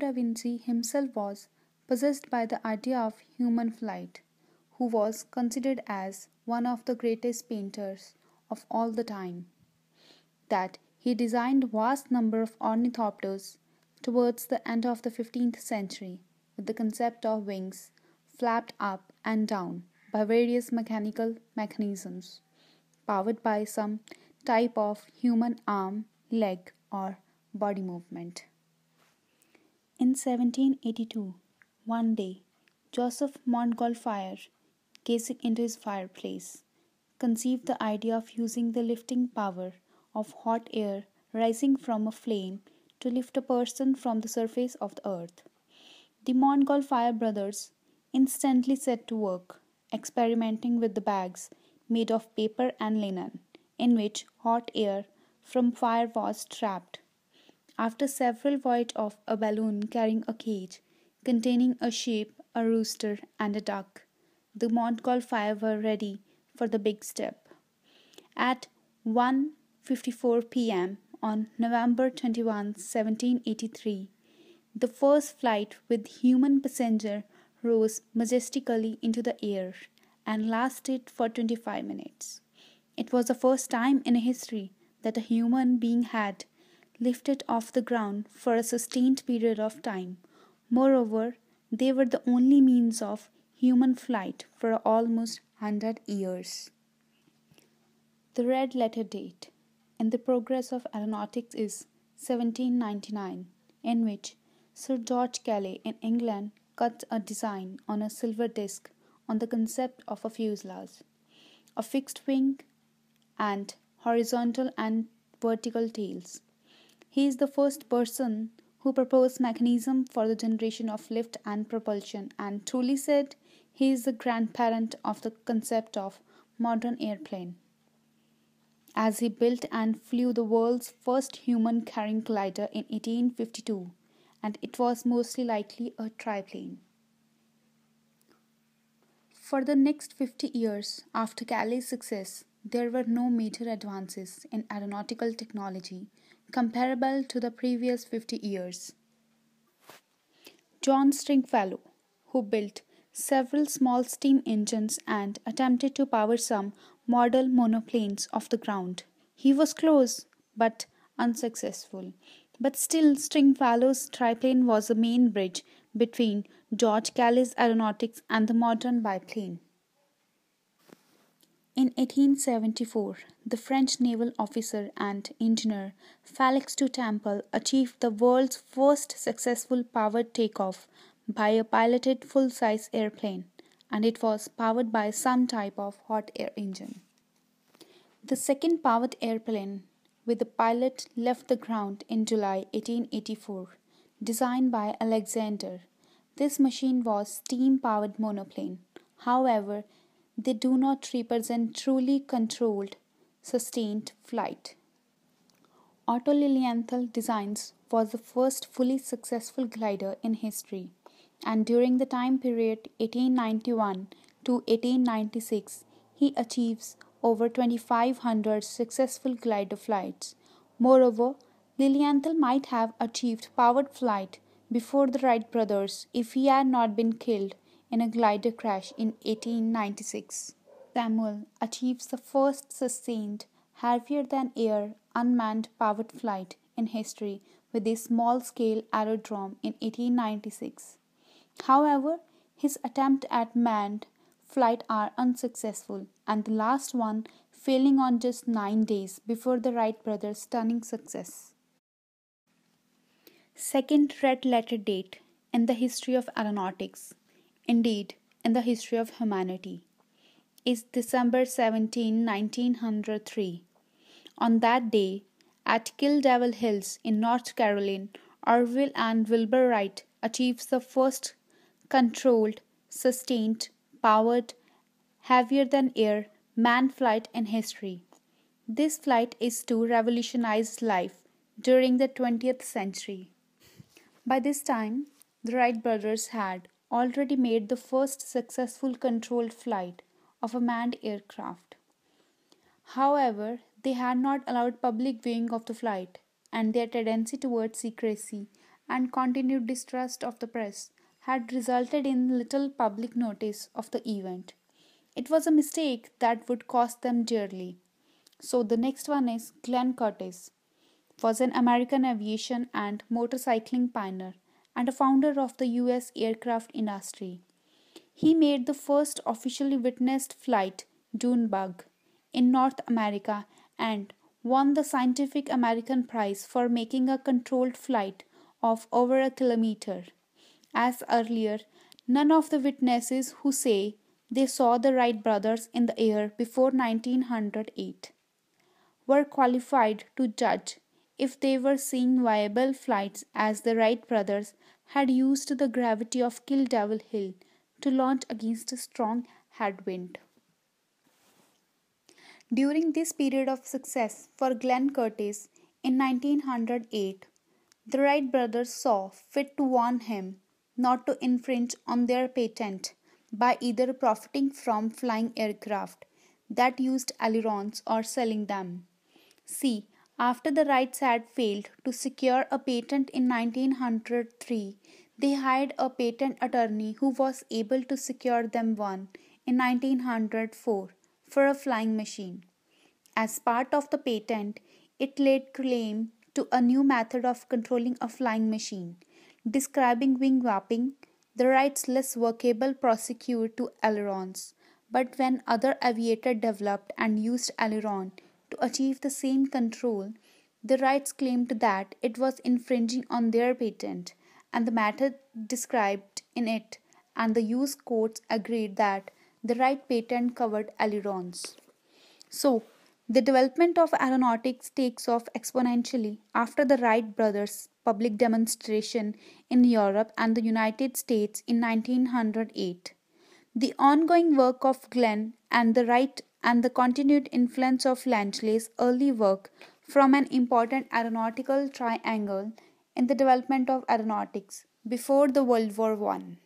da Vinci himself was possessed by the idea of human flight, who was considered as one of the greatest painters of all the time, that he designed vast number of ornithopters towards the end of the 15th century with the concept of wings flapped up and down by various mechanical mechanisms powered by some type of human arm, leg, or body movement. In 1782, one day, Joseph Montgolfier, gazing into his fireplace, conceived the idea of using the lifting power of hot air rising from a flame to lift a person from the surface of the earth. The Montgolfier brothers instantly set to work, experimenting with the bags made of paper and linen, in which hot air from fire was trapped. After several voyages of a balloon carrying a cage containing a sheep, a rooster, and a duck, the Montgolfier were ready for the big step. At 1:54 p.m. on November 21, 1783, the first flight with human passenger rose majestically into the air and lasted for 25 minutes. It was the first time in history that a human being had lifted off the ground for a sustained period of time. Moreover, they were the only means of human flight for almost 100 years. The red letter date in the progress of aeronautics is 1799, in which Sir George Cayley in England cut a design on a silver disc on the concept of a fuselage, a fixed wing, and horizontal and vertical tails. He is the first person who proposed mechanism for the generation of lift and propulsion, and truly said he is the grandparent of the concept of modern airplane, as he built and flew the world's first human carrying glider in 1852, and it was mostly likely a triplane. For the next 50 years after Cayley's success, there were no major advances in aeronautical technology comparable to the previous 50 years. John Stringfellow, who built several small steam engines and attempted to power some model monoplanes off the ground. He was close, but unsuccessful. But still, Stringfellow's triplane was the main bridge between George Cayley's aeronautics and the modern biplane. In 1874, the French naval officer and engineer Félix du Temple achieved the world's first successful powered takeoff by a piloted full-size airplane, and it was powered by some type of hot air engine. The second powered airplane with a pilot left the ground in July 1884, designed by Alexander. This machine was steam-powered monoplane. However, they do not represent truly controlled, sustained flight. Otto Lilienthal Designs was the first fully successful glider in history, and during the time period 1891 to 1896, he achieves over 2,500 successful glider flights. Moreover, Lilienthal might have achieved powered flight before the Wright brothers if he had not been killed in a glider crash in 1896. Samuel achieves the first sustained, heavier than air, unmanned powered flight in history with a small scale aerodrome in 1896. However, his attempts at manned flight are unsuccessful, and the last one failing on just 9 days before the Wright brothers' stunning success. Second red letter date in the history of aeronautics, indeed in the history of humanity, is December 17, 1903. On that day, at Kill Devil Hills in North Carolina, Orville and Wilbur Wright achieves the first controlled, sustained, powered, heavier than air manned flight in history. This flight is to revolutionize life during the 20th century. By this time, the Wright brothers had already made the first successful controlled flight of a manned aircraft. However, they had not allowed public viewing of the flight, and their tendency towards secrecy and continued distrust of the press had resulted in little public notice of the event. It was a mistake that would cost them dearly. So the next one is Glenn Curtis was an American aviation and motorcycling pioneer and a founder of the US aircraft industry. He made the first officially witnessed flight, Junebug, in North America and won the Scientific American Prize for making a controlled flight of over a kilometer. As earlier, none of the witnesses who say they saw the Wright brothers in the air before 1908 were qualified to judge if they were seeing viable flights, as the Wright brothers had used the gravity of Kill Devil Hill to launch against a strong headwind. During this period of success for Glenn Curtis in 1908, the Wright brothers saw fit to warn him not to infringe on their patent by either profiting from flying aircraft that used ailerons or selling them. See, after the Wrights had failed to secure a patent in 1903, they hired a patent attorney who was able to secure them one in 1904 for a flying machine. As part of the patent, it laid claim to a new method of controlling a flying machine, describing wing wrapping, the Wrights' less workable procedure to ailerons. But when other aviators developed and used aileron to achieve the same control, the Wrights claimed that it was infringing on their patent, and the method described in it, and the use courts agreed that the Wright patent covered ailerons. So, the development of aeronautics takes off exponentially after the Wright brothers' public demonstration in Europe and the United States in 1908. The ongoing work of Glenn and the Wright and the continued influence of Langley's early work form an important aeronautical triangle in the development of aeronautics before the World War I.